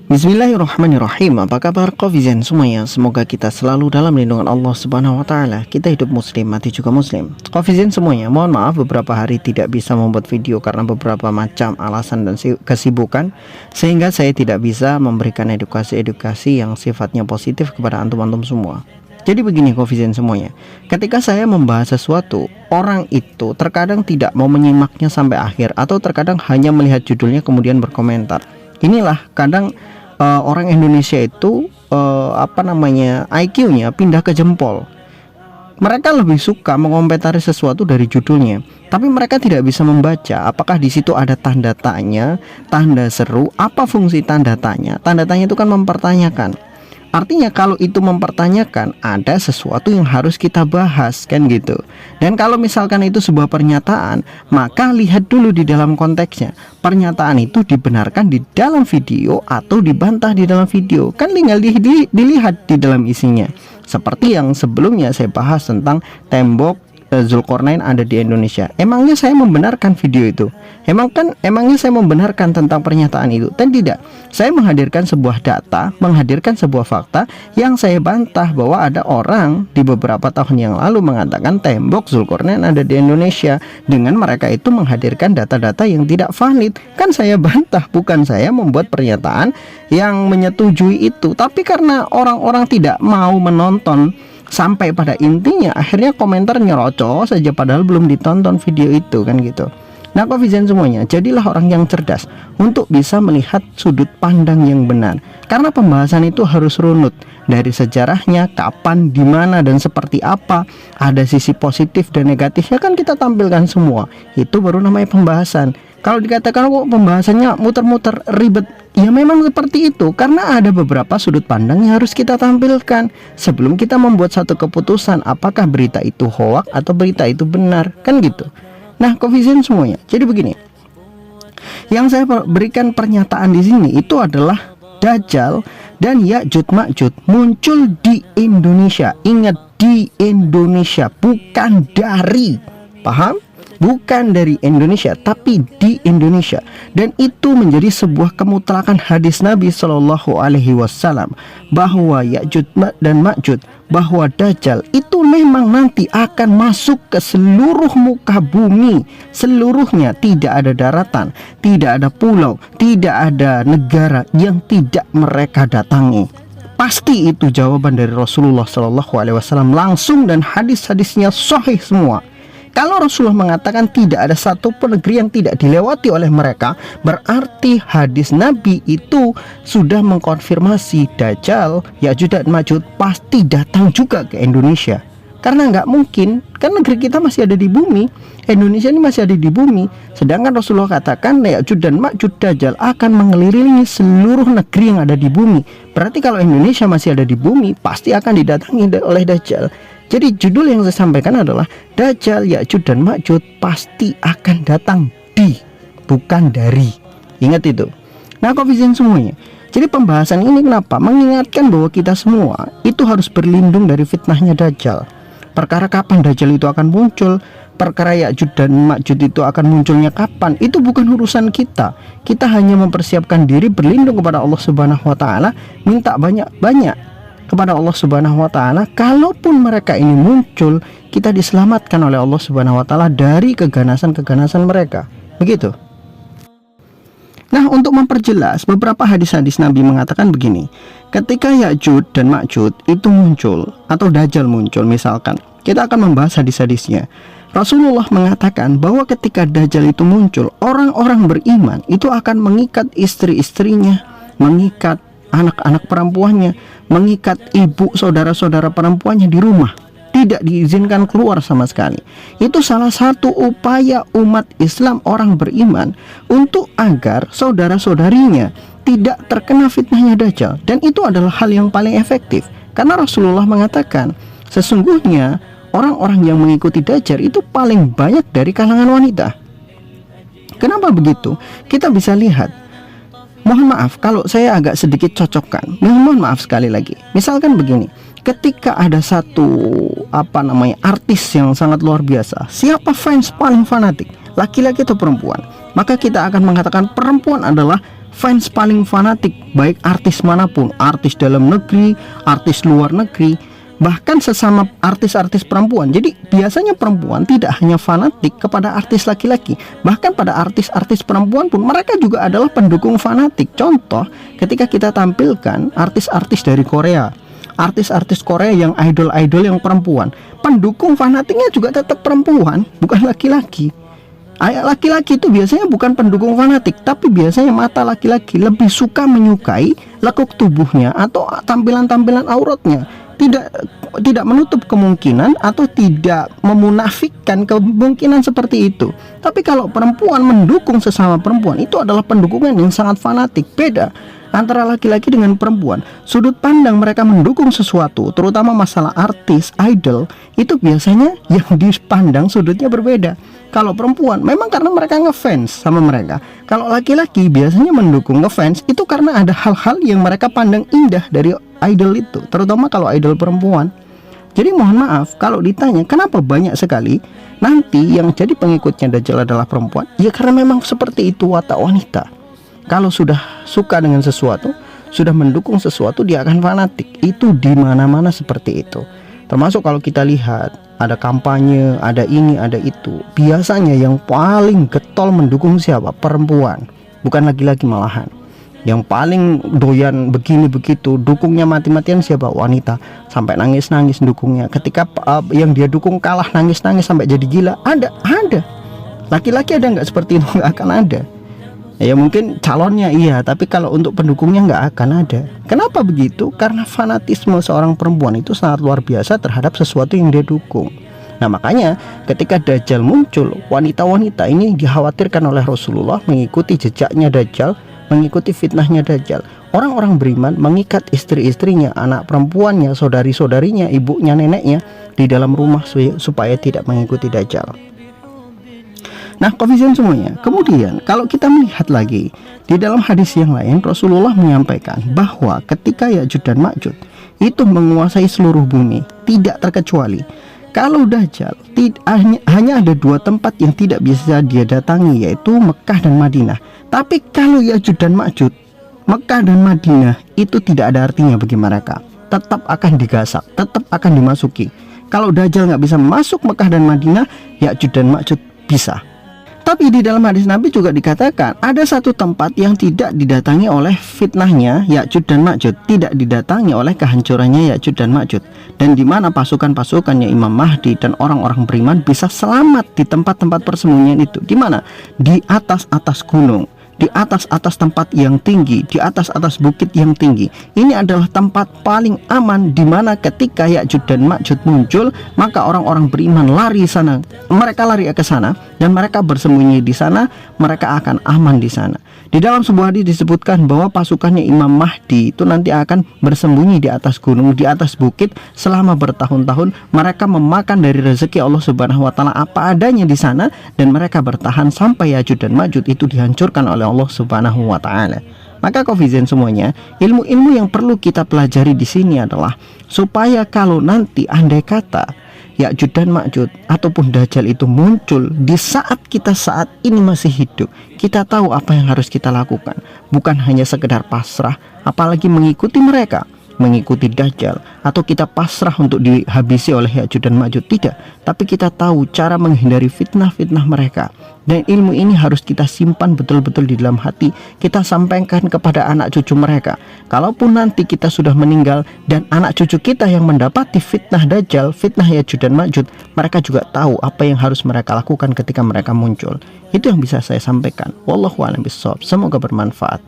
Bismillahirrahmanirrahim. Apa kabar Kofizen semuanya? Semoga kita selalu dalam lindungan Allah Subhanahu wa Ta'ala. Kita hidup muslim, mati juga muslim. Kofizen semuanya, mohon maaf beberapa hari tidak bisa membuat video karena beberapa macam alasan dan kesibukan, sehingga saya tidak bisa memberikan edukasi-edukasi yang sifatnya positif kepada antum-antum semua. Jadi begini Kofizen semuanya, ketika saya membahas sesuatu, orang itu terkadang tidak mau menyimaknya sampai akhir, atau terkadang hanya melihat judulnya kemudian berkomentar. Inilah kadang orang Indonesia itu IQ-nya pindah ke jempol. Mereka lebih suka mengomentari sesuatu dari judulnya, tapi mereka tidak bisa membaca apakah di situ ada tanda tanya, tanda seru, apa fungsi tanda tanya. Tanda tanya itu kan mempertanyakan. Artinya kalau itu mempertanyakan, ada sesuatu yang harus kita bahas, kan gitu. Dan kalau misalkan itu sebuah pernyataan, maka lihat dulu di dalam konteksnya. Pernyataan itu dibenarkan di dalam video atau dibantah di dalam video, kan tinggal dilihat di dalam isinya. Seperti yang sebelumnya saya bahas tentang tembok Zulkarnain ada di Indonesia. Emangnya saya membenarkan video itu? Emangnya saya membenarkan tentang pernyataan itu? Dan tidak. Saya menghadirkan sebuah data, menghadirkan sebuah fakta yang saya bantah bahwa ada orang di beberapa tahun yang lalu mengatakan tembok Zulkarnain ada di Indonesia. Dengan mereka itu menghadirkan data-data yang tidak valid. Kan saya bantah, bukan saya membuat pernyataan yang menyetujui itu. Tapi karena orang-orang tidak mau menonton sampai pada intinya, akhirnya komentar nyerocos saja padahal belum ditonton video itu, kan gitu. Nah Kofizen semuanya, jadilah orang yang cerdas untuk bisa melihat sudut pandang yang benar. Karena pembahasan itu harus runut dari sejarahnya, kapan, di mana, dan seperti apa. Ada sisi positif dan negatifnya kan kita tampilkan semua. Itu baru namanya pembahasan. Kalau dikatakan kok pembahasannya muter-muter ribet, ya memang seperti itu, karena ada beberapa sudut pandang yang harus kita tampilkan sebelum kita membuat satu keputusan apakah berita itu hoak atau berita itu benar, kan gitu. Nah Kofizen semuanya, jadi begini, yang saya berikan pernyataan di sini itu adalah Dajjal dan Ya'juj Ma'juj muncul di Indonesia. Ingat, di Indonesia, bukan dari, paham? Bukan dari Indonesia, tapi di Indonesia. Dan itu menjadi sebuah kemutlakan hadis Nabi Shallallahu Alaihi Wasallam bahwa Ya'juj dan Ma'juj, bahwa Dajjal itu memang nanti akan masuk ke seluruh muka bumi. Seluruhnya, tidak ada daratan, tidak ada pulau, tidak ada negara yang tidak mereka datangi. Pasti itu jawaban dari Rasulullah Shallallahu Alaihi Wasallam langsung, dan hadis-hadisnya sahih semua. Kalau Rasulullah mengatakan tidak ada satu pun negeri yang tidak dilewati oleh mereka, berarti hadis Nabi itu sudah mengkonfirmasi Dajjal, Ya'juj dan Ma'juj pasti datang juga ke Indonesia. Karena nggak mungkin, kan negeri kita masih ada di bumi, Indonesia ini masih ada di bumi. Sedangkan Rasulullah katakan Ya'juj dan Ma'juj Dajjal akan mengelilingi seluruh negeri yang ada di bumi. Berarti kalau Indonesia masih ada di bumi, pasti akan didatangi oleh Dajjal. Jadi judul yang saya sampaikan adalah Dajjal, Ya'juj dan Ma'juj pasti akan datang di, bukan dari. Ingat itu. Nah Kofizen semuanya, jadi pembahasan ini kenapa? Mengingatkan bahwa kita semua itu harus berlindung dari fitnahnya Dajjal. Perkara kapan Dajjal itu akan muncul, perkara Ya'juj dan Ma'juj itu akan munculnya kapan, itu bukan urusan kita. Kita hanya mempersiapkan diri berlindung kepada Allah Subhanahu wa Ta'ala, minta banyak-banyak kepada Allah Subhanahu wa Ta'ala. Kalaupun mereka ini muncul, kita diselamatkan oleh Allah Subhanahu wa Ta'ala dari keganasan-keganasan mereka. Begitu. Nah, untuk memperjelas, beberapa hadis-hadis Nabi mengatakan begini. Ketika Ya'juj dan Ma'juj itu muncul, atau Dajjal muncul misalkan, kita akan membahas hadis-hadisnya. Rasulullah mengatakan bahwa ketika Dajjal itu muncul, orang-orang beriman itu akan mengikat istri-istrinya, mengikat anak-anak perempuannya, mengikat ibu saudara-saudara perempuannya di rumah, tidak diizinkan keluar sama sekali. Itu salah satu upaya umat Islam, orang beriman, untuk agar saudara-saudarinya tidak terkena fitnahnya Dajjal. Dan itu adalah hal yang paling efektif, karena Rasulullah mengatakan sesungguhnya orang-orang yang mengikuti Dajjal itu paling banyak dari kalangan wanita. Kenapa begitu? Kita bisa lihat. Mohon maaf kalau saya agak sedikit cocokkan. Mohon maaf sekali lagi. Misalkan begini, ketika ada satu artis yang sangat luar biasa, siapa fans paling fanatik, laki-laki atau perempuan? Maka kita akan mengatakan perempuan adalah fans paling fanatik, baik artis manapun, artis dalam negeri, artis luar negeri, bahkan sesama artis-artis perempuan. Jadi biasanya perempuan tidak hanya fanatik kepada artis laki-laki, bahkan pada artis-artis perempuan pun mereka juga adalah pendukung fanatik. Contoh, ketika kita tampilkan artis-artis dari Korea, artis-artis Korea yang idol-idol yang perempuan, pendukung fanatiknya juga tetap perempuan, bukan laki-laki. Laki-laki itu biasanya bukan pendukung fanatik, tapi biasanya mata laki-laki lebih suka menyukai lekuk tubuhnya atau tampilan-tampilan auratnya. Tidak menutup kemungkinan atau tidak memunafikkan kemungkinan seperti itu. Tapi kalau perempuan mendukung sesama perempuan, itu adalah pendukungan yang sangat fanatik. Beda antara laki-laki dengan perempuan. Sudut pandang mereka mendukung sesuatu, terutama masalah artis, idol, itu biasanya yang dipandang sudutnya berbeda. Kalau perempuan memang karena mereka ngefans sama mereka. Kalau laki-laki biasanya mendukung ngefans itu karena ada hal-hal yang mereka pandang indah dari idol itu, terutama kalau idol perempuan. Jadi mohon maaf kalau ditanya kenapa banyak sekali nanti yang jadi pengikutnya Dajjal adalah perempuan, ya karena memang seperti itu watak wanita. Kalau sudah suka dengan sesuatu, sudah mendukung sesuatu, dia akan fanatik. Itu di mana-mana seperti itu. Termasuk kalau kita lihat ada kampanye, ada ini, ada itu. Biasanya yang paling getol mendukung siapa? Perempuan, bukan laki-laki malahan. Yang paling doyan begini begitu, dukungnya mati-matian siapa? Wanita, sampai nangis-nangis dukungnya. Ketika yang dia dukung kalah, nangis-nangis sampai jadi gila. Ada. Laki-laki ada nggak seperti itu? Nggak akan ada. Ya mungkin calonnya iya, tapi kalau untuk pendukungnya nggak akan ada. Kenapa begitu? Karena fanatisme seorang perempuan itu sangat luar biasa terhadap sesuatu yang dia dukung. Nah makanya ketika Dajjal muncul, wanita-wanita ini dikhawatirkan oleh Rasulullah mengikuti jejaknya Dajjal, mengikuti fitnahnya Dajjal. Orang-orang beriman mengikat istri-istrinya, anak perempuannya, saudari-saudarinya, ibunya, neneknya di dalam rumah supaya tidak mengikuti Dajjal. Nah, koefisien semuanya. Kemudian kalau kita melihat lagi di dalam hadis yang lain, Rasulullah menyampaikan bahwa ketika Ya'juj dan Ma'juj itu menguasai seluruh bumi, tidak terkecuali kalau Dajjal hanya ada dua tempat yang tidak bisa dia datangi, yaitu Mekah dan Madinah. Tapi kalau Ya'juj dan Ma'juj, Mekah dan Madinah itu tidak ada artinya bagi mereka. Tetap akan digasak, tetap akan dimasuki. Kalau Dajjal nggak bisa masuk Mekah dan Madinah, Ya'juj dan Ma'juj bisa. Tapi di dalam hadis Nabi juga dikatakan ada satu tempat yang tidak didatangi oleh fitnahnya Ya'juj dan Ma'juj, tidak didatangi oleh kehancurannya Ya'juj dan Ma'juj, dan di mana pasukan-pasukannya Imam Mahdi dan orang-orang beriman bisa selamat di tempat-tempat persembunyian itu. Di mana? Di atas-atas gunung, di atas-atas tempat yang tinggi, di atas-atas bukit yang tinggi. Ini adalah tempat paling aman, di mana ketika Ya'juj dan Ma'juj muncul, maka orang-orang beriman lari sana. Mereka lari ke sana dan mereka bersembunyi di sana, mereka akan aman di sana. Di dalam sebuah hadis disebutkan bahwa pasukannya Imam Mahdi itu nanti akan bersembunyi di atas gunung, di atas bukit selama bertahun-tahun. Mereka memakan dari rezeki Allah Subhanahu wa taala apa adanya di sana, dan mereka bertahan sampai Ya'juj dan Ma'juj itu dihancurkan oleh Allah Subhanahu wa taala. Maka koefisien semuanya, ilmu-ilmu yang perlu kita pelajari di sini adalah supaya kalau nanti andai kata Ya'juj dan Ma'juj ataupun Dajjal itu muncul di saat kita saat ini masih hidup, kita tahu apa yang harus kita lakukan. Bukan hanya sekedar pasrah, apalagi mengikuti mereka, mengikuti Dajjal, atau kita pasrah untuk dihabisi oleh Ya'juj dan Ma'juj. Tidak, tapi kita tahu cara menghindari fitnah-fitnah mereka. Dan ilmu ini harus kita simpan betul-betul di dalam hati. Kita sampaikan kepada anak cucu mereka. Kalaupun nanti kita sudah meninggal dan anak cucu kita yang mendapati fitnah Dajjal, fitnah Ya'juj dan Ma'juj, mereka juga tahu apa yang harus mereka lakukan ketika mereka muncul. Itu yang bisa saya sampaikan. Wallahu a'lam bishawab. Semoga bermanfaat.